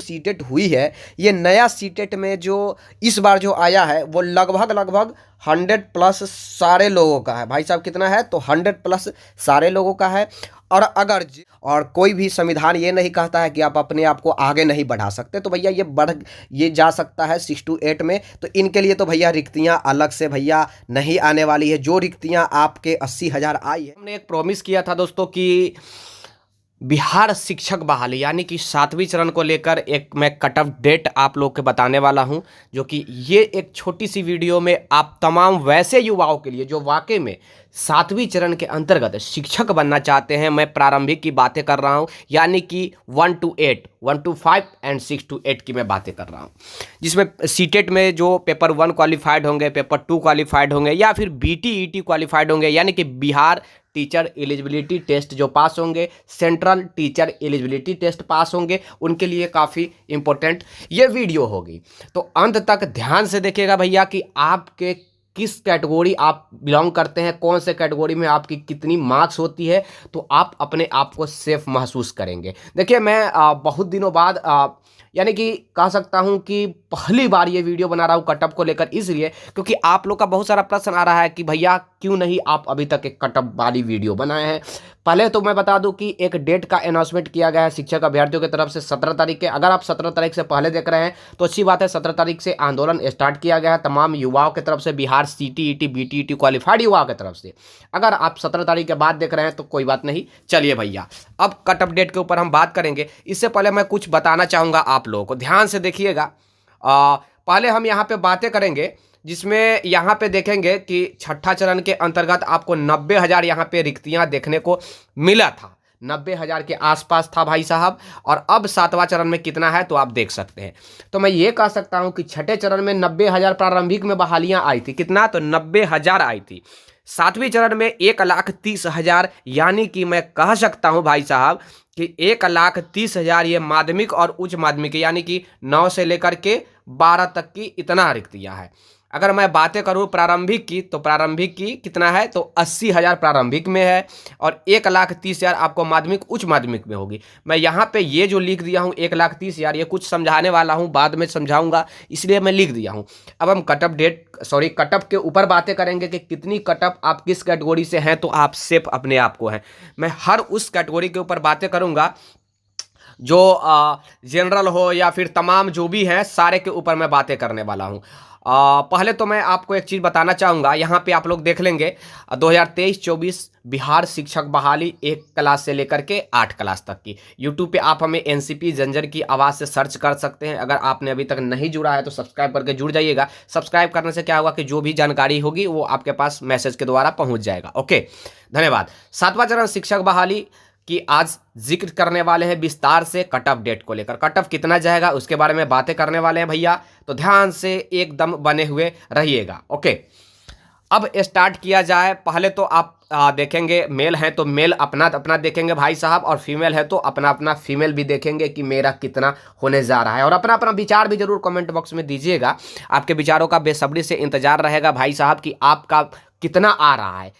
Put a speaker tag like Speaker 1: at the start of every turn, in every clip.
Speaker 1: CTET हुई है, ये नया सीटेट में जो इस बार जो आया है वो लगभग 100+ सारे लोगों का है भाई साहब। कितना है तो 100+ सारे लोगों का है। और कोई भी संविधान ये नहीं कहता है कि आप अपने आप को आगे नहीं बढ़ा सकते, तो भैया ये जा सकता है 6 to 8 में। तो इनके लिए तो भैया रिक्तियां अलग से भैया नहीं आने वाली है। जो रिक्तियां आपके 80,000 आई है, हमने एक प्रॉमिस किया था दोस्तों कि बिहार शिक्षक बहाली यानी कि 7वीं चरण को लेकर एक मैं कट ऑफ डेट आप लोग के बताने वाला हूं, जो कि ये एक छोटी सी वीडियो में आप तमाम वैसे युवाओं के लिए जो वाकई में 7वीं चरण के अंतर्गत शिक्षक बनना चाहते हैं। मैं प्रारंभिक की बातें कर रहा हूं, यानी कि 1 to 8, 1 to 5 एंड 6 to 8 की मैं बातें कर रहा हूं, जिसमें सीटेट में जो पेपर 1 क्वालिफाइड होंगे, पेपर 2 क्वालिफाइड होंगे या फिर BTET क्वालिफाइड होंगे, यानी कि बिहार टीचर एलिजिबिलिटी टेस्ट जो पास होंगे, central teacher eligibility test pass होंगे, उनके लिए काफ़ी इंपॉर्टेंट ये वीडियो होगी। तो अंत तक ध्यान से देखिएगा भैया कि आपके किस कैटेगरी आप बिलोंग करते हैं, कौन से कैटेगरी में आपकी कितनी मार्क्स होती है, तो आप अपने आप को सेफ महसूस करेंगे। देखिए मैं बहुत दिनों बाद यानी कि कह सकता हूं कि पहली बार ये वीडियो बना रहा हूं कटअप को लेकर, इसलिए क्योंकि आप लोग का बहुत सारा प्रश्न आ रहा है कि भैया क्यों नहीं आप अभी तक एक कटअप वाली वीडियो बनाए हैं। पहले तो मैं बता दूं कि एक डेट का अनाउंसमेंट किया गया है शिक्षक अभ्यर्थियों की तरफ से 17 तारीख के। अगर आप 17 तारीख से पहले देख रहे हैं तो अच्छी बात है, 17 तारीख से आंदोलन स्टार्ट किया गया है तमाम युवाओं की तरफ से, बिहार CTET BTET क्वालिफाइड युवाओं की तरफ से। अगर आप 17 तारीख के बाद देख रहे हैं तो कोई बात नहीं। चलिए भैया अब कट ऑफ डेट के ऊपर हम बात करेंगे। इससे पहले मैं कुछ बताना चाहूँगा आप लोगों को, ध्यान से देखिएगा। पहले हम यहाँ पे बातें करेंगे जिसमें यहाँ पे देखेंगे कि छठा चरण के अंतर्गत आपको 90,000 यहाँ पे रिक्तियाँ देखने को मिला था, 90,000 के आसपास था भाई साहब। और अब 7वां चरण में कितना है तो आप देख सकते हैं। तो मैं ये कह सकता हूँ कि छठे चरण में 90,000 प्रारंभिक में बहालियाँ आई थी। कितना तो 90,000 आई थी। 7वीं चरण में 1,30,000, यानी कि मैं कह सकता हूँ भाई साहब कि 1,30,000 ये माध्यमिक और उच्च माध्यमिक यानी कि 9 से लेकर के 12 तक की इतना रिक्तियाँ हैं। अगर मैं बातें करूं प्रारंभिक की तो प्रारंभिक की कितना है तो 80,000 प्रारंभिक में है और 1,30,000 आपको माध्यमिक उच्च माध्यमिक में होगी। मैं यहां पे ये जो लिख दिया हूं 1,30,000, ये कुछ समझाने वाला हूं, बाद में समझाऊंगा, इसलिए मैं लिख दिया हूं। अब हम कटअप के ऊपर बातें करेंगे कि कितनी कटअप आप किस कैटेगरी से हैं तो आप सेफ अपने आप को हैं। मैं हर उस कैटेगरी के ऊपर बातें करूंगा जो जनरल हो या फिर तमाम जो भी हैं, सारे के ऊपर मैं बातें करने वाला हूं। पहले तो मैं आपको एक चीज़ बताना चाहूँगा, यहाँ पे आप लोग देख लेंगे 2023-24 बिहार शिक्षक बहाली 1 क्लास से लेकर के 8 क्लास तक की। यूट्यूब पे आप हमें NCP जंजर की आवाज़ से सर्च कर सकते हैं। अगर आपने अभी तक नहीं जुड़ा है तो सब्सक्राइब करके जुड़ जाइएगा। सब्सक्राइब करने से क्या होगा कि जो भी जानकारी होगी वो आपके पास मैसेज के द्वारा पहुँच जाएगा। ओके, धन्यवाद। 7वां चरण शिक्षक बहाली कि आज जिक्र करने वाले हैं विस्तार से कट ऑफ डेट को लेकर। कट ऑफ कितना जाएगा उसके बारे में बातें करने वाले हैं भैया, तो ध्यान से एकदम बने हुए रहिएगा। ओके, अब स्टार्ट किया जाए। पहले तो आप देखेंगे मेल है तो मेल अपना अपना देखेंगे भाई साहब, और फीमेल है तो अपना अपना फीमेल भी देखेंगे कि मेरा कितना होने जा रहा है। और अपना अपना विचार भी जरूर कमेंट बॉक्स में दीजिएगा। आपके विचारों का बेसब्री से इंतजार रहेगा भाई साहब कि आपका कितना आ रहा है।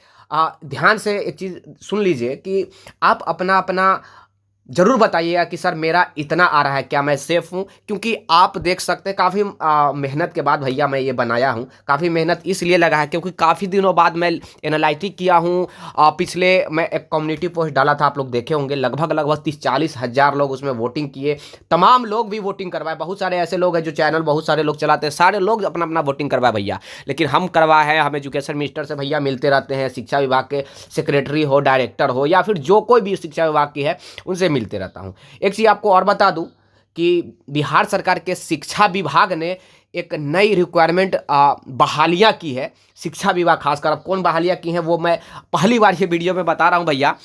Speaker 1: ध्यान से एक चीज़ सुन लीजिए कि आप अपना अपना जरूर बताइएगा कि सर मेरा इतना आ रहा है, क्या मैं सेफ हूँ। क्योंकि आप देख सकते हैं काफ़ी मेहनत के बाद भैया मैं ये बनाया हूँ। काफ़ी मेहनत इसलिए लगा है क्योंकि काफ़ी दिनों बाद मैं एनालिटिक किया हूँ। पिछले मैं एक कम्युनिटी पोस्ट डाला था, आप लोग देखे होंगे, लगभग 30-40 हज़ार लोग उसमें वोटिंग किए। तमाम लोग भी वोटिंग करवाए। बहुत सारे ऐसे लोग हैं जो चैनल बहुत सारे लोग चलाते हैं, सारे लोग अपना अपना वोटिंग करवाए भैया। लेकिन हम करवाए हैं, हम एजुकेशन मिनिस्टर से भैया मिलते रहते हैं, शिक्षा विभाग के सेक्रेटरी हो, डायरेक्टर हो या फिर जो कोई भी शिक्षा विभाग की है उनसे मिलते रहता हूं। एक चीज आपको और बता दूं कि बिहार सरकार के शिक्षा विभाग ने एक नई रिक्वायरमेंट बहालियां की है। शिक्षा विभाग खासकर अब कौन बहालियां की हैं वो मैं पहली बार ये वीडियो में बता रहा हूं भैया।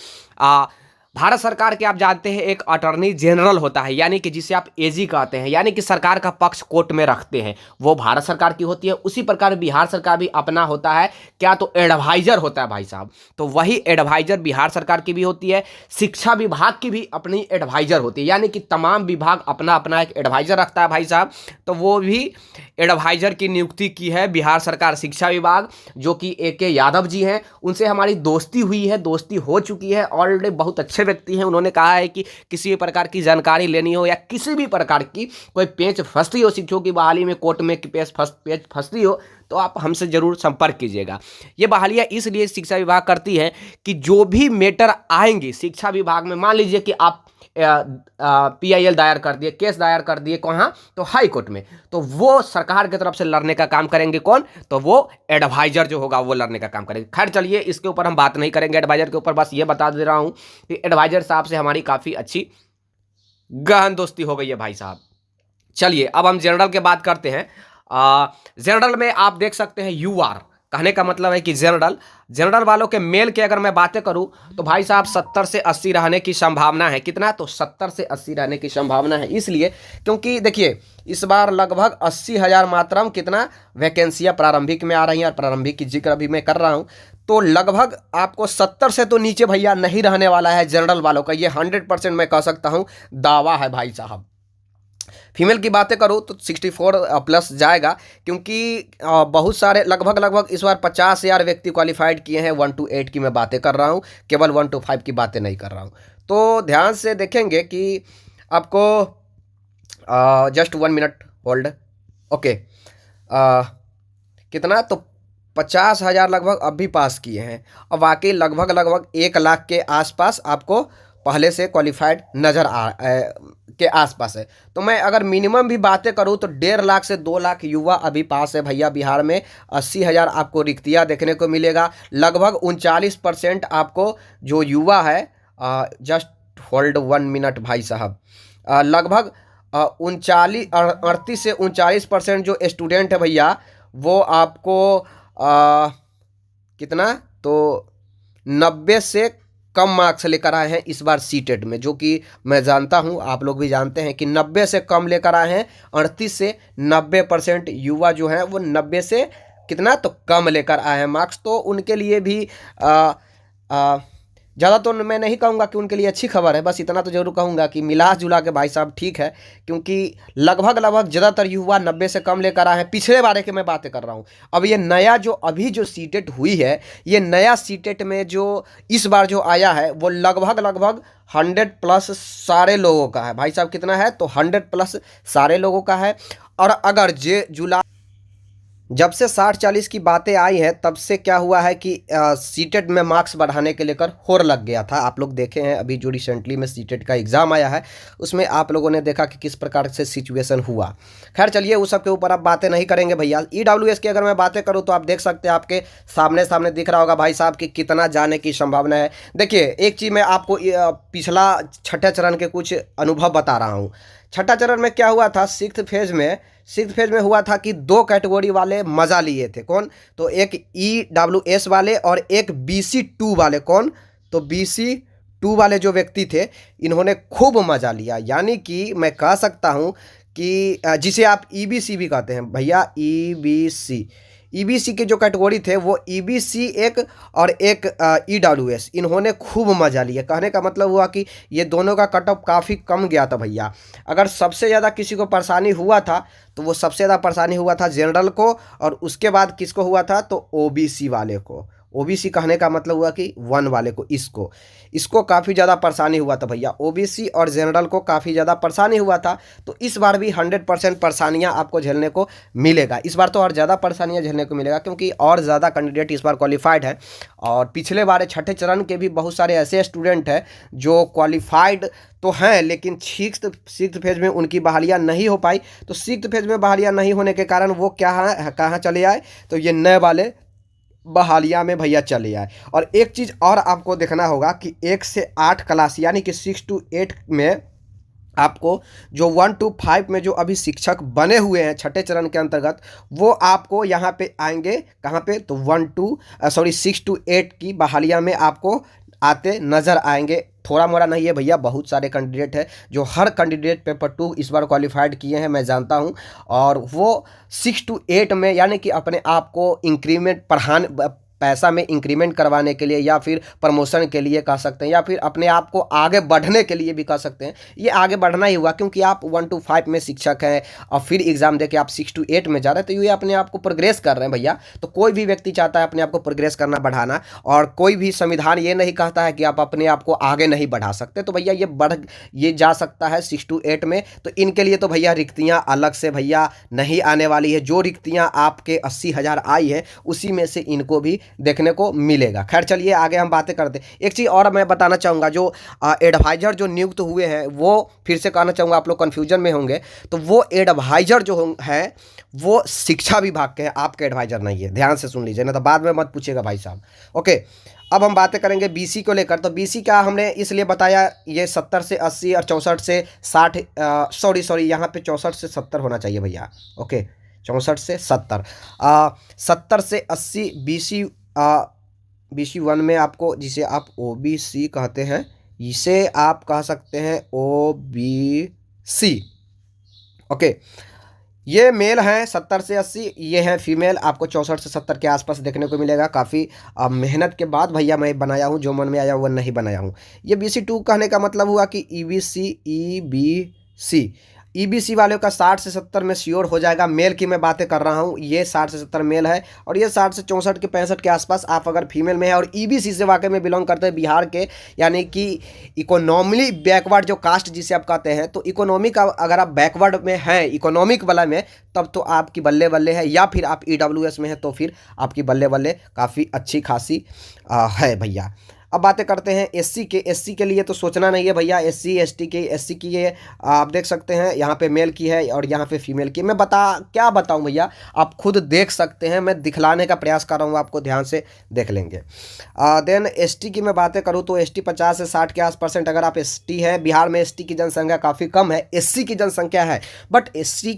Speaker 1: भारत सरकार के आप जानते हैं एक अटॉर्नी जनरल होता है, यानी कि जिसे आप एजी कहते हैं, यानी कि सरकार का पक्ष कोर्ट में रखते हैं, वो भारत सरकार की होती है। उसी प्रकार बिहार सरकार भी अपना होता है, क्या तो एडवाइजर होता है भाई साहब। तो वही एडवाइजर बिहार सरकार की भी होती है, शिक्षा विभाग की भी अपनी एडवाइजर होती है, यानी कि तमाम विभाग अपना अपना एक एडवाइजर रखता है भाई साहब। तो वो भी एडवाइजर की नियुक्ति की है बिहार सरकार शिक्षा विभाग, जो कि AK यादव जी हैं। उनसे हमारी दोस्ती हुई है, दोस्ती हो चुकी है ऑलरेडी, बहुत अच्छे अच्छे व्यक्ति हैं, उन्होंने कहा है कि किसी भी प्रकार की जानकारी लेनी हो या किसी भी प्रकार की कोई पेच फंसती हो शिक्षकों की बहाली में, कोर्ट में कि पेच फंसती हो, तो आप हमसे जरूर संपर्क कीजिएगा। ये बहालियाँ इसलिए शिक्षा विभाग करती है कि जो भी मैटर आएंगे शिक्षा विभाग में, मान लीजिए कि आप PIL दायर कर दिए, केस दायर कर दिए, कहाँ, तो हाई कोर्ट में, तो वो सरकार की तरफ से लड़ने का काम करेंगे कौन, तो वो एडवाइजर जो होगा वो लड़ने का काम करेंगे। खैर चलिए, इसके ऊपर हम बात नहीं करेंगे एडवाइजर के ऊपर, बस ये बता दे रहा हूँ कि एडवाइजर साहब से हमारी काफ़ी अच्छी गहन दोस्ती हो गई है भाई साहब। चलिए अब हम जनरल की बात करते हैं। जनरल में आप देख सकते हैं UR, कहने का मतलब है कि जनरल वालों के मेल की अगर मैं बातें करूं तो भाई साहब 70 से 80 रहने की संभावना है। कितना, तो 70 से 80 रहने की संभावना है, इसलिए क्योंकि देखिए इस बार लगभग 80,000 मात्रा में कितना वैकेंसियां प्रारंभिक में आ रही हैं, और प्रारंभिक की जिक्र अभी मैं कर रहा हूं, तो लगभग आपको 70 से तो नीचे भैया नहीं रहने वाला है जनरल वालों का, ये 100% मैं कह सकता हूं, दावा है भाई साहब। फीमेल की बातें करूँ तो 64 प्लस जाएगा, क्योंकि बहुत सारे लगभग इस बार 50,000 व्यक्ति क्वालिफाइड किए हैं। 1 to 8 की मैं बातें कर रहा हूँ, केवल 1 to 5 की बातें नहीं कर रहा हूँ। तो ध्यान से देखेंगे कि आपको जस्ट 1 मिनट होल्ड, ओके, कितना, तो 50,000 लगभग अभी पास किए हैं, और वाकई लगभग 1 लाख के आसपास आपको पहले से क्वालिफाइड नज़र के आसपास है। तो मैं अगर मिनिमम भी बातें करूं तो 1.5 लाख से 2 लाख युवा अभी पास है भैया बिहार में। 80,000 आपको रिक्तियां देखने को मिलेगा, लगभग 39% आपको जो युवा है, जस्ट होल्ड 1 मिनट भाई साहब, लगभग 38 से 39% जो स्टूडेंट है भैया, वो आपको कितना, तो 90 से कम मार्क्स लेकर आए हैं इस बार सीटेट में, जो कि मैं जानता हूं, आप लोग भी जानते हैं कि 90 से कम लेकर आए हैं। 38 से 90% युवा जो हैं वो 90 से कितना, तो कम लेकर आए हैं मार्क्स। तो उनके लिए भी ज़्यादा तो मैं नहीं कहूँगा कि उनके लिए अच्छी खबर है, बस इतना तो जरूर कहूँगा कि मिला जुला के भाई साहब ठीक है, क्योंकि लगभग ज़्यादातर युवा 90 से कम लेकर आए हैं। पिछले बारे की मैं बातें कर रहा हूँ। अब ये नया जो अभी जो सीटेट हुई है, ये नया सीटेट में जो इस बार जो आया है वो लगभग 100+ सारे लोगों का है भाई साहब। कितना है, तो 100+ सारे लोगों का है। और अगर जुलाई जब से 60-40 की बातें आई हैं, तब से क्या हुआ है कि सीटेट में मार्क्स बढ़ाने के लेकर होड़ लग गया था। आप लोग देखे हैं अभी जो रिसेंटली में सीटेट का एग्ज़ाम आया है, उसमें आप लोगों ने देखा कि किस प्रकार से सिचुएशन हुआ। खैर चलिए, उस सब के ऊपर आप बातें नहीं करेंगे भैया। EWS की अगर मैं बातें करूँ तो आप देख सकते हैं, आपके सामने दिख रहा होगा भाई साहब कि कितना जाने की संभावना है। देखिए एक चीज़ मैं आपको पिछला छठे चरण के कुछ अनुभव बता रहा हूँ। छठा चरण में क्या हुआ था, सिक्स्थ फेज में हुआ था कि 2 कैटेगरी वाले मज़ा लिए थे। कौन, तो एक EWS वाले और एक BC2 वाले। कौन, तो BC2 वाले जो व्यक्ति थे, इन्होंने खूब मज़ा लिया। यानी कि मैं कह सकता हूँ कि जिसे आप EBC भी कहते हैं भैया, EBC के जो कैटेगरी थे वो EBC एक और एक EWS, इन्होंने खूब मज़ा लिया। कहने का मतलब हुआ कि ये दोनों का कट ऑफ काफ़ी कम गया था भैया। अगर सबसे ज़्यादा किसी को परेशानी हुआ था तो वो सबसे ज़्यादा परेशानी हुआ था जनरल को, और उसके बाद किसको हुआ था, तो OBC वाले को। OBC कहने का मतलब हुआ कि 1 वाले को, इसको काफ़ी ज़्यादा परेशानी हुआ था भैया। OBC और जनरल को काफ़ी ज़्यादा परेशानी हुआ था। तो इस बार भी 100% परेशानियाँ आपको झेलने को मिलेगा। इस बार तो और ज़्यादा परेशानियाँ झेलने को मिलेगा, क्योंकि और ज़्यादा कैंडिडेट इस बार क्वालिफाइड है। और पिछले बार छठे चरण के भी बहुत सारे ऐसे स्टूडेंट हैं जो क्वालिफाइड तो हैं, लेकिन सिक्स्थ फेज में उनकी बहालियाँ नहीं हो पाई। तो सिक्स्थ फेज में बहालियाँ नहीं होने के कारण वो कहाँ चले आए, तो ये नए वाले बहालिया में भैया चले आए। और एक चीज़ और आपको देखना होगा कि 1 से 8 क्लास, यानी कि 6 to 8 में आपको जो 1 to 5 में जो अभी शिक्षक बने हुए हैं छठे चरण के अंतर्गत, वो आपको यहाँ पे आएंगे। कहाँ पे, तो 6 to 8 की बहालिया में आपको आते नज़र आएंगे। थोड़ा मोड़ा नहीं है भैया, बहुत सारे कैंडिडेट हैं जो हर कैंडिडेट पेपर 2 इस बार क्वालिफाइड किए हैं, मैं जानता हूं। और वो 6 to 8 में यानी कि अपने आप को इंक्रीमेंट पैसा में इंक्रीमेंट करवाने के लिए या फिर प्रमोशन के लिए कह सकते हैं, या फिर अपने आप को आगे बढ़ने के लिए भी कह सकते हैं। ये आगे बढ़ना ही हुआ, क्योंकि आप 1 to 5 में शिक्षक हैं और फिर एग्जाम देके आप 6 to 8 में जा रहे हैं, तो ये अपने आप को प्रोग्रेस कर रहे हैं भैया। तो कोई भी व्यक्ति चाहता है अपने आप को प्रोग्रेस करना, बढ़ाना, और कोई भी संविधान ये नहीं कहता है कि आप अपने आप को आगे नहीं बढ़ा सकते। तो भैया ये जा सकता है 6 to 8 में। तो इनके लिए तो भैया रिक्तियां अलग से भैया नहीं आने वाली है। जो रिक्तियां आपके 80,000 आई है उसी में से इनको भी देखने को मिलेगा। खैर चलिए आगे हम बातें करते हैं। एक चीज़ और मैं बताना चाहूँगा, जो एडवाइजर जो नियुक्त हुए हैं, वो फिर से कहना चाहूँगा, आप लोग कन्फ्यूजन में होंगे, तो वो एडवाइजर जो है वो शिक्षा विभाग के हैं, आपके एडवाइजर नहीं है। ध्यान से सुन लीजिए, ना तो बाद में मत पूछिएगा भाई साहब। ओके, अब हम बातें करेंगे बीसी को लेकर। तो बीसी का हमने इसलिए बताया, ये 70 से 80 और 64 से 60, सॉरी यहाँ पे 64 से 70 होना चाहिए भैया। ओके, 64 से 70, 70 से 80 बीसी, बीसी 1 में आपको, जिसे आप ओबीसी कहते हैं, इसे आप कह सकते हैं ओबीसी। ओके, ये मेल हैं 70 से 80, ये है फीमेल, आपको 64 से 70 के आसपास देखने को मिलेगा। काफ़ी मेहनत के बाद भैया मैं बनाया हूँ, जो मन में आया वो नहीं बनाया हूँ। ये BC2 कहने का मतलब हुआ कि EBC EBC वालों का 60 से 70 में श्योर हो जाएगा। मेल की मैं बातें कर रहा हूँ, ये 60 से 70 मेल है, और ये 60 से 64 के 65 के आसपास आप अगर फीमेल में है और EBC से वाकई में बिलोंग करते हैं, बिहार के, यानी कि इकोनॉमिकली बैकवर्ड जो कास्ट जिसे आप कहते हैं, तो इकोनॉमिक अगर आप बैकवर्ड में हैं, इकोनॉमिक वाला में, तब तो आपकी बल्ले बल्ले है। या फिर आप EWS में है तो फिर आपकी बल्ले बल्ले काफ़ी अच्छी खासी है भैया। अब बातें करते हैं एससी के। एससी के लिए तो सोचना नहीं है भैया। एससी एसटी के, एससी की ये आप देख सकते हैं, यहाँ पे मेल की है और यहाँ पे फीमेल की। मैं क्या बताऊँ भैया, आप खुद देख सकते हैं, मैं दिखलाने का प्रयास कर रहा हूँ आपको, ध्यान से देख लेंगे। देन एसटी की मैं बातें करूँ तो एसटी 50 से 60 के आस % अगर आप एसटी है। बिहार में एसटी की जनसंख्या काफ़ी कम है, एससी की जनसंख्या है, बट एसटी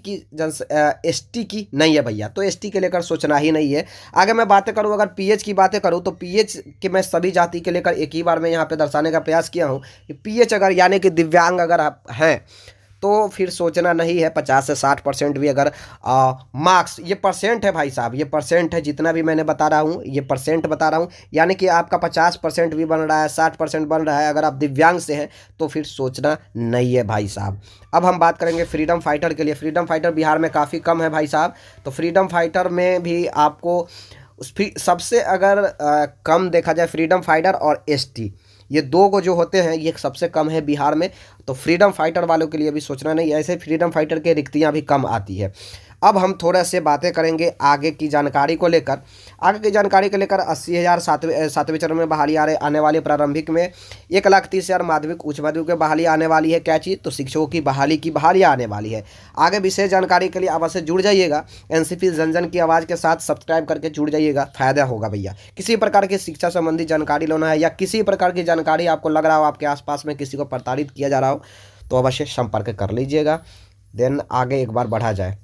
Speaker 1: की नहीं है भैया। तो एसटी के लेकर सोचना ही नहीं है। आगे मैं बातें करूँ, अगर पीएच की बातें करूँ तो पीएच के मैं सभी जाति के एक ही बार में यहाँ पे दर्शाने का प्रयास किया हूँ कि पीएच अगर यानी कि दिव्यांग अगर आप हैं तो फिर सोचना नहीं है। 50 से 60% भी अगर मार्क्स, ये परसेंट है भाई साहब, ये परसेंट है, जितना भी मैंने बता रहा हूँ ये परसेंट बता रहा हूँ, यानी कि आपका 50% भी बन रहा है, 60% बन रहा है, अगर आप दिव्यांग से हैं तो फिर सोचना नहीं है भाई साहब। अब हम बात करेंगे फ्रीडम फाइटर के लिए। फ्रीडम फाइटर बिहार में काफ़ी कम है भाई साहब। तो फ्रीडम फाइटर में भी आपको सबसे अगर कम देखा जाए, फ्रीडम फाइटर और एसटी, ये दो को जो होते हैं ये सबसे कम है बिहार में। तो फ्रीडम फाइटर वालों के लिए भी सोचना नहीं, ऐसे फ्रीडम फाइटर के रिक्तियां भी कम आती है। अब हम थोड़ा से बातें करेंगे आगे की जानकारी को लेकर। आगे की जानकारी को लेकर 80,000 सातवें चरण में बहाली आने वाली, प्रारंभिक में 1,30,000 माध्यमिक उच्च माध्यमिक में बहाली आने वाली है। क्या चीज़? तो शिक्षकों की बहाली आने वाली है। आगे विशेष जानकारी के लिए अवश्य जुड़ जाइएगा। एनसीपी जन की आवाज़ के साथ सब्सक्राइब करके जुड़ जाइएगा, फ़ायदा होगा भैया। किसी प्रकार की शिक्षा संबंधी जानकारी लेना है या किसी प्रकार की जानकारी आपको लग रहा हो आपके आसपास में किसी को प्रताड़ित किया जा रहा हो तो अवश्य संपर्क कर लीजिएगा। देन आगे एक बार बढ़ा जाए।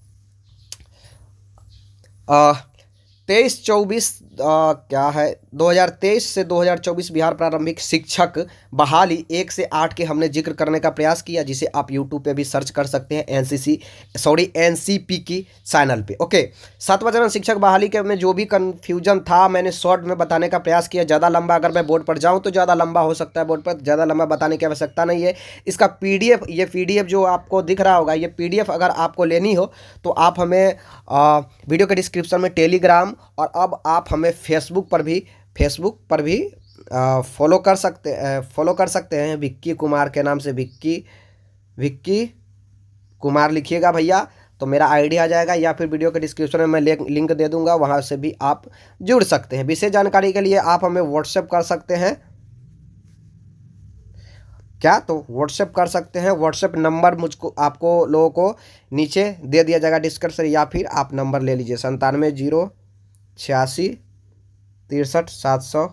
Speaker 1: 23-24 क्या है, 2023 से 2024 बिहार प्रारंभिक शिक्षक बहाली 1 से 8 के हमने जिक्र करने का प्रयास किया, जिसे आप यूट्यूब पे भी सर्च कर सकते हैं एनसीपी की चैनल पे। ओके, 7वां चरण शिक्षक बहाली के में जो भी कन्फ्यूजन था मैंने शॉर्ट में बताने का प्रयास किया। ज़्यादा लंबा अगर मैं बोर्ड पर जाऊँ तो ज़्यादा लंबा हो सकता है, बोर्ड पर ज़्यादा लंबा बताने की आवश्यकता नहीं है। इसका PDF, ये PDF जो आपको दिख रहा होगा, ये PDF अगर आपको लेनी हो तो आप हमें वीडियो के डिस्क्रिप्शन में टेलीग्राम और अब आप हमें फेसबुक पर भी फॉलो कर सकते हैं। विक्की कुमार के नाम से विक्की कुमार लिखिएगा भैया तो मेरा आईडी आ जाएगा, या फिर वीडियो के डिस्क्रिप्शन में मैं लिंक दे दूंगा, वहां से भी आप जुड़ सकते हैं। विशेष जानकारी के लिए आप हमें व्हाट्सएप कर सकते हैं। क्या? तो व्हाट्सएप कर सकते हैं। व्हाट्सएप नंबर मुझको आपको लोगों को नीचे दे दिया जाएगा डिस्क्रिप्शन, या फिर आप नंबर ले लीजिए 97-086-63-700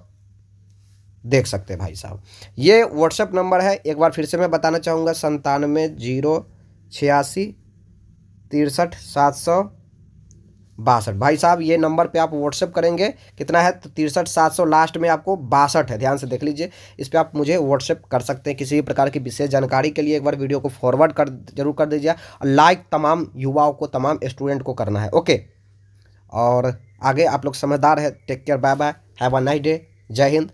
Speaker 1: देख सकते हैं भाई साहब। ये व्हाट्सएप नंबर है, एक बार फिर से मैं बताना चाहूँगा 97-086-63-762 भाई साहब। ये नंबर पे आप व्हाट्सएप करेंगे, कितना है तो 63-700, लास्ट में आपको 62 है, ध्यान से देख लीजिए। इस पर आप मुझे व्हाट्सएप कर सकते हैं किसी भी प्रकार की विशेष जानकारी के लिए। एक बार वीडियो को फॉरवर्ड जरूर कर दीजिए और लाइक तमाम युवाओं को, तमाम स्टूडेंट को करना है। ओके, और आगे आप लोग समझदार है। Take care, bye bye, have a nice day, जय हिंद।